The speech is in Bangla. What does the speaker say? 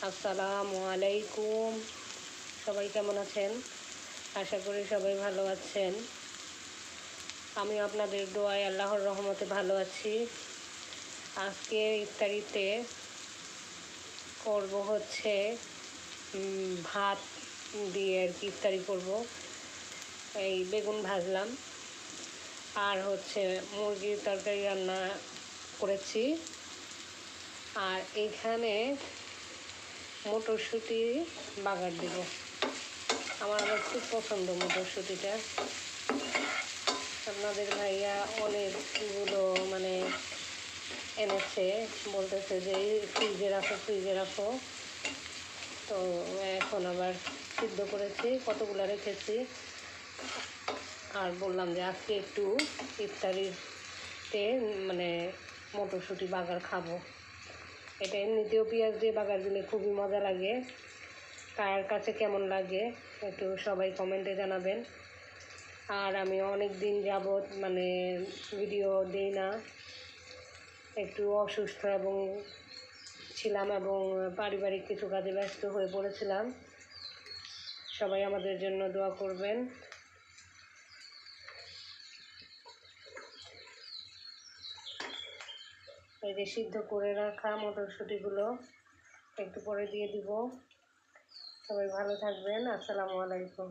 আসসালামু আলাইকুম। সবাই কেমন আছেন? আশা করি সবাই ভালো আছেন। আমি আপনাদের দোয়ায় আল্লাহর রহমতে ভালো আছি। আজকে ইফতারিতে করব হচ্ছে ভাত দিয়ে আর কি ইফতারি করব। এই বেগুন ভাজলাম আর হচ্ছে মুরগির তরকারি রান্না করেছি। আর এইখানে মটরশুঁটি বাগার দেব। আমার আবার খুব পছন্দ মটরশুঁটিটা। আপনাদের ভাইয়া অনেকগুলো এনেছে, বলতেছে যে ফ্রিজে রাখো। তো এখন আবার সিদ্ধ করেছি, কতগুলো রেখেছি। আর বললাম যে আজকে একটু ইফতারিতে মটরশুঁটি বাগার খাবো। এটা এমনিতেও পেঁয়াজ দিয়ে বাগার দিলে খুবই মজা লাগে। কার কাছে কেমন লাগে একটু সবাই কমেন্টে জানাবেন। আর আমি অনেক দিন যাবৎ ভিডিও দিই না, একটু অসুস্থ ছিলাম এবং পারিবারিক কিছু কাজে ব্যস্ত হয়ে পড়েছিলাম। সবাই আমাদের জন্য দোয়া করবেন। এই যে সিদ্ধ করে রাখা মটরশুঁটিগুলো একটু পরে দিয়ে দিব। সবাই ভালো থাকবেন। আসসালামু আলাইকুম।